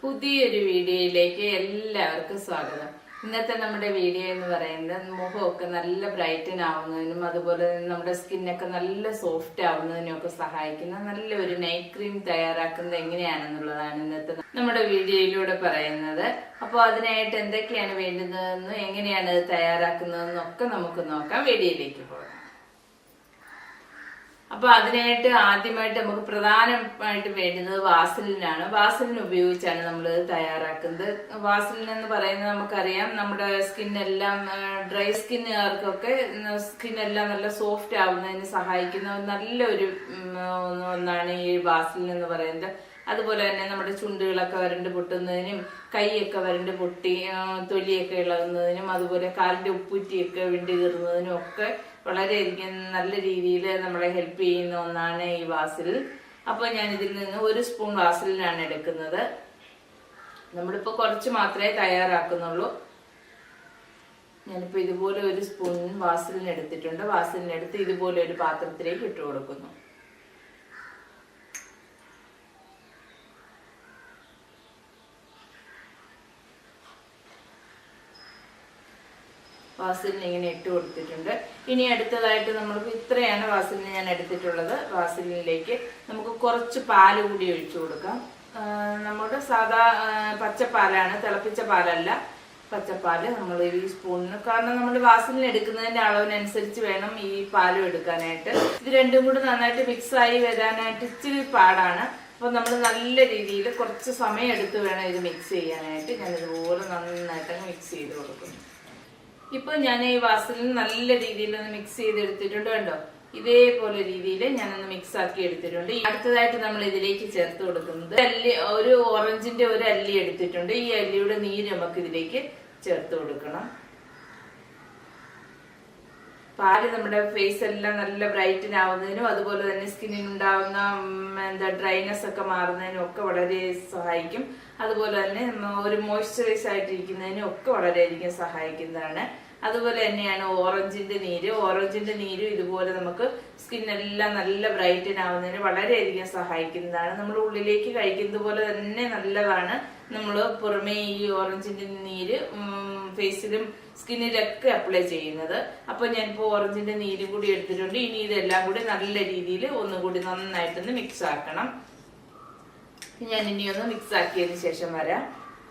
പുതിയൊരു വീഡിയോയിലേക്ക് എല്ലാവർക്കും സ്വാഗതം. ഇന്നത്തെ നമ്മുടെ വീഡിയോ എന്ന് പറയുന്നത് മുഖമൊക്കെ നല്ല ബ്രൈറ്റൻ ആവുന്നതിനും അതുപോലെ നമ്മുടെ സ്കിന്നൊക്കെ നല്ല സോഫ്റ്റ് ആവുന്നതിനും ഒക്കെ സഹായിക്കുന്ന നല്ലൊരു നൈറ്റ് ക്രീം തയ്യാറാക്കുന്നത് എങ്ങനെയാണെന്നുള്ളതാണ് ഇന്നത്തെ നമ്മുടെ വീഡിയോയിലൂടെ പറയുന്നത്. അപ്പോൾ അതിനായിട്ട് എന്തൊക്കെയാണ് വേണ്ടുന്നതെന്നും എങ്ങനെയാണ് അത് തയ്യാറാക്കുന്നതെന്നും ഒക്കെ നമുക്ക് നോക്കാം. വീഡിയോയിലേക്ക് പോകാം. അപ്പൊ അതിനായിട്ട് ആദ്യമായിട്ട് നമുക്ക് പ്രധാനമായിട്ട് വേണ്ടുന്നത് വാസലിനാണ്. വാസലിൻ ഉപയോഗിച്ചാണ് നമ്മൾ തയ്യാറാക്കുന്നത്. വാസലിൻ എന്ന് പറയുന്നത് നമുക്കറിയാം, നമ്മുടെ സ്കിന്നെല്ലാം ഡ്രൈ സ്കിന്നുകാർക്കൊക്കെ സ്കിന്നെല്ലാം നല്ല സോഫ്റ്റ് ആവുന്നതിന് സഹായിക്കുന്ന നല്ലൊരു ഒന്നാണ് ഈ വാസലിൻ എന്ന് പറയുന്നത്. അതുപോലെ തന്നെ നമ്മുടെ ചുണ്ടുകളൊക്കെ വരണ്ട് പൊട്ടുന്നതിനും കൈയൊക്കെ വരണ്ട് പൊട്ടി തൊലിയൊക്കെ ഇളകുന്നതിനും അതുപോലെ കാലിന്റെ ഉപ്പൂറ്റിയൊക്കെ വിണ്ടു കീറുന്നതിനും ഒക്കെ വളരെയധികം നല്ല രീതിയിൽ നമ്മളെ ഹെൽപ്പ് ചെയ്യുന്ന ഒന്നാണ് ഈ വാസലിൻ. അപ്പോൾ ഞാൻ ഇതിൽ നിന്ന് 1 സ്പൂൺ വാസലിനാണ് എടുക്കുന്നത്. നമ്മളിപ്പോൾ കുറച്ച് മാത്രമേ തയ്യാറാക്കുന്നുള്ളൂ. ഞാനിപ്പോൾ ഇതുപോലെ 1 സ്പൂൺ വാസലിൻ എടുത്തിട്ടുണ്ട്. വാസലിൻ എടുത്ത് ഇതുപോലെ ഒരു പാത്രത്തിലേക്ക് ഇട്ട് കൊടുക്കുന്നു. വാസലിൻ ഇങ്ങനെ ഇട്ട് കൊടുത്തിട്ടുണ്ട്. ഇനി അടുത്തതായിട്ട് നമ്മൾക്ക് ഇത്രയാണ് വാസലിൻ ഞാൻ എടുത്തിട്ടുള്ളത്. വാസലിനിലേക്ക് നമുക്ക് കുറച്ച് പാല് കൂടി ഒഴിച്ചു കൊടുക്കാം. നമ്മുടെ സാധാ പച്ചപ്പാലാണ്, തിളപ്പിച്ച പാലല്ല, പച്ചപ്പാല് നമ്മൾ ഈ സ്പൂണിന്. കാരണം നമ്മൾ വാസലിൻ എടുക്കുന്നതിന്റെ അളവിനനുസരിച്ച് വേണം ഈ പാലും എടുക്കാനായിട്ട്. ഇത് രണ്ടും കൂടി നന്നായിട്ട് മിക്സായി വരാനായിട്ട് ഇച്ചിരി പാടാണ്. അപ്പൊ നമ്മൾ നല്ല രീതിയിൽ കുറച്ച് സമയം എടുത്ത് വേണം ഇത് മിക്സ് ചെയ്യാനായിട്ട്. ഞാൻ ഇതുപോലെ നന്നായിട്ട് മിക്സ് ചെയ്ത് കൊടുക്കുന്നു. ഇപ്പൊ ഞാൻ ഈ വാസലിൻ നല്ല രീതിയിൽ ഒന്ന് മിക്സ് ചെയ്തെടുത്തിട്ടുണ്ട്. കണ്ടോ, ഇതേപോലെ രീതിയിൽ ഞാനൊന്ന് മിക്സ് ആക്കി എടുത്തിട്ടുണ്ട്. അടുത്തതായിട്ട് നമ്മൾ ഇതിലേക്ക് ചേർത്ത് കൊടുക്കുന്നത് ഒരു ഓറഞ്ചിന്റെ ഒരു അല്ലി എടുത്തിട്ടുണ്ട്. ഈ അല്ലിയുടെ നീര് നമുക്ക് ഇതിലേക്ക് ചേർത്ത് കൊടുക്കണം. പാല് നമ്മുടെ ഫേസ് എല്ലാം നല്ല ബ്രൈറ്റൻ ആവുന്നതിനും അതുപോലെ തന്നെ സ്കിന്നിനുണ്ടാവുന്ന ഡ്രൈനെസ് ഒക്കെ മാറുന്നതിനും ഒക്കെ വളരെ സഹായിക്കും. അതുപോലെ തന്നെ ഒരു മോയ്സ്ചറൈസ് ആയിട്ടിരിക്കുന്നതിനും ഒക്കെ വളരെയധികം സഹായിക്കുന്നതാണ്. അതുപോലെ തന്നെയാണ് ഓറഞ്ചിന്റെ നീര്. ഓറഞ്ചിന്റെ നീരും ഇതുപോലെ നമുക്ക് സ്കിന്നെല്ലാം നല്ല ബ്രൈറ്റൻ ആവുന്നതിന് വളരെയധികം സഹായിക്കുന്നതാണ്. നമ്മൾ ഉള്ളിലേക്ക് കഴിക്കുന്നത് പോലെ തന്നെ നല്ലതാണ്. നമ്മൾ പുറമേ ഈ ഓറഞ്ചിന്റെ നീര് ഫേസിലും സ്കിന്നിലൊക്കെ അപ്ലൈ ചെയ്യുന്നത്. അപ്പൊ ഞാനിപ്പോ ഓറഞ്ചിന്റെ നീരും കൂടി എടുത്തിട്ടുണ്ട്. ഇനി ഇതെല്ലാം കൂടി നല്ല രീതിയിൽ ഒന്നുകൂടി നന്നായിട്ടൊന്ന് മിക്സ് ആക്കണം. ഞാൻ ഇനി ഒന്ന് മിക്സ് ആക്കിയതിന് ശേഷം വരാം.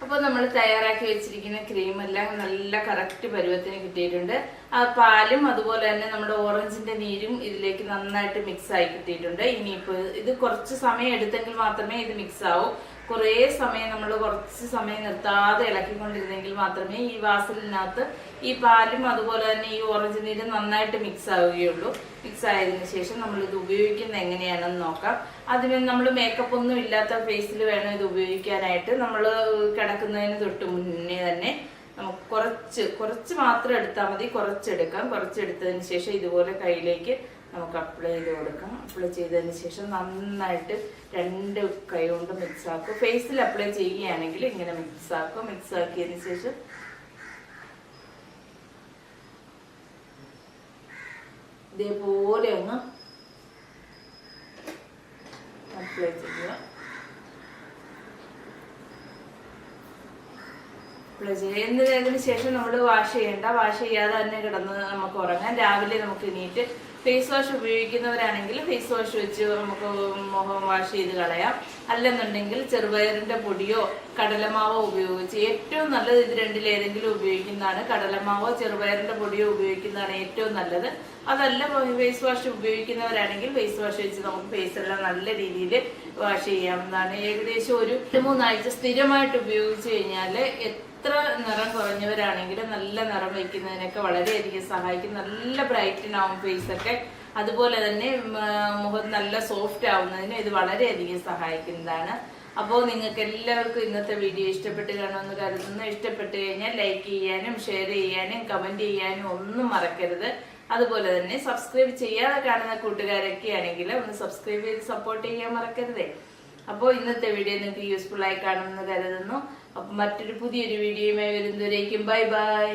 അപ്പോൾ നമ്മൾ തയ്യാറാക്കി വെച്ചിരിക്കുന്ന ക്രീമെല്ലാം നല്ല കറക്റ്റ് പരുവത്തിന് കിട്ടിയിട്ടുണ്ട്. ആ പാലും അതുപോലെ തന്നെ നമ്മുടെ ഓറഞ്ചിന്റെ നീരും ഇതിലേക്ക് നന്നായിട്ട് മിക്സ് ആയി കിട്ടിയിട്ടുണ്ട്. ഇനിയിപ്പോൾ ഇത് കുറച്ച് സമയം എടുത്തെങ്കിൽ മാത്രമേ ഇത് മിക്സ് ആവൂ. കുറേ സമയം നമ്മൾ കുറച്ച് സമയം നിർത്താതെ ഇളക്കിക്കൊണ്ടിരുന്നെങ്കിൽ മാത്രമേ ഈ വാസലിനകത്ത് ഈ പാലും അതുപോലെ തന്നെ ഈ ഓറഞ്ച് നീരും നന്നായിട്ട് മിക്സ് ആവുകയുള്ളൂ. മിക്സ് ആയതിനു ശേഷം നമ്മൾ ഇത് ഉപയോഗിക്കുന്നത് എങ്ങനെയാണെന്ന് നോക്കാം. അതിന് നമ്മൾ മേക്കപ്പ് ഒന്നും ഇല്ലാത്ത ഫേസിൽ വേണം ഇത് ഉപയോഗിക്കാനായിട്ട്. നമ്മൾ കിടക്കുന്നതിന് തൊട്ട് മുന്നേ തന്നെ നമുക്ക് കുറച്ച് മാത്രം എടുത്താൽ മതി. കുറച്ചെടുക്കാം. കുറച്ചെടുത്തതിന് ശേഷം ഇതുപോലെ കയ്യിലേക്ക് നമുക്ക് അപ്ലൈ ചെയ്ത് കൊടുക്കാം. അപ്ലൈ ചെയ്തതിന് ശേഷം നന്നായിട്ട് 2 കൈ കൊണ്ട് മിക്സ് ആക്കും. ഫേസിൽ അപ്ലൈ ചെയ്യുകയാണെങ്കിൽ ഇങ്ങനെ മിക്സ് ആക്കും. മിക്സ് ആക്കിയതിന് ശേഷം ഇതേപോലെ ഒന്ന് അപ്ലൈ ചെയ്യുക. അപ്ലൈ ചെയ്യുന്നതിന് ശേഷം നമ്മൾ വാഷ് ചെയ്യണ്ട. വാഷ് ചെയ്യാതെ തന്നെ കിടന്ന് നമുക്ക് ഉറങ്ങാം. രാവിലെ നമുക്ക് എണീറ്റ് ഫേസ് വാഷ് ഉപയോഗിക്കുന്നവരാണെങ്കിൽ ഫേസ് വാഷ് വെച്ച് നമുക്ക് മുഖം വാഷ് ചെയ്ത് കളയാം. അല്ലെന്നുണ്ടെങ്കിൽ ചെറുപയറിന്റെ പൊടിയോ കടലമാവോ ഉപയോഗിച്ച് ഏറ്റവും നല്ലത് ഇത് രണ്ടിലേതെങ്കിലും ഉപയോഗിക്കുന്നതാണ്. കടലമാവോ ചെറുപയറിന്റെ പൊടിയോ ഉപയോഗിക്കുന്നതാണ് ഏറ്റവും നല്ലത്. അതല്ല ഫേസ് വാഷ് ഉപയോഗിക്കുന്നവരാണെങ്കിൽ ഫേസ് വാഷ് വെച്ച് നമുക്ക് ഫേസ് എല്ലാം നല്ല രീതിയിൽ വാഷ് ചെയ്യാവുന്നതാണ്. ഏകദേശം ഒരു 3 ആഴ്ച സ്ഥിരമായിട്ട് ഉപയോഗിച്ച് കഴിഞ്ഞാൽ എത്ര നിറം കുറഞ്ഞവരാണെങ്കിലും നല്ല നിറം വയ്ക്കുന്നതിനൊക്കെ വളരെയധികം സഹായിക്കും. നല്ല ബ്രൈറ്റൻ ആവും ഫേസൊക്കെ. അതുപോലെ തന്നെ മുഖം നല്ല സോഫ്റ്റ് ആവുന്നതിന് ഇത് വളരെയധികം സഹായിക്കുന്നതാണ്. അപ്പോൾ നിങ്ങൾക്ക് എല്ലാവർക്കും ഇന്നത്തെ വീഡിയോ ഇഷ്ടപ്പെട്ട് കാണുമെന്ന് കരുതുന്നു. ഇഷ്ടപ്പെട്ട് കഴിഞ്ഞാൽ ലൈക്ക് ചെയ്യാനും ഷെയർ ചെയ്യാനും കമന്റ് ചെയ്യാനും ഒന്നും മറക്കരുത്. അതുപോലെ തന്നെ സബ്സ്ക്രൈബ് ചെയ്യാതെ കാണുന്ന കൂട്ടുകാരൊക്കെ ആണെങ്കിൽ ഒന്ന് സബ്സ്ക്രൈബ് ചെയ്ത് സപ്പോർട്ട് ചെയ്യാൻ മറക്കരുതേ. അപ്പോൾ ഇന്നത്തെ വീഡിയോ നിങ്ങൾക്ക് യൂസ്ഫുൾ ആയി കാണുമെന്ന് കരുതുന്നു. അപ്പം മറ്റൊരു പുതിയൊരു വീഡിയോയുമായി വരുന്നവരേക്കും ബൈ ബൈ.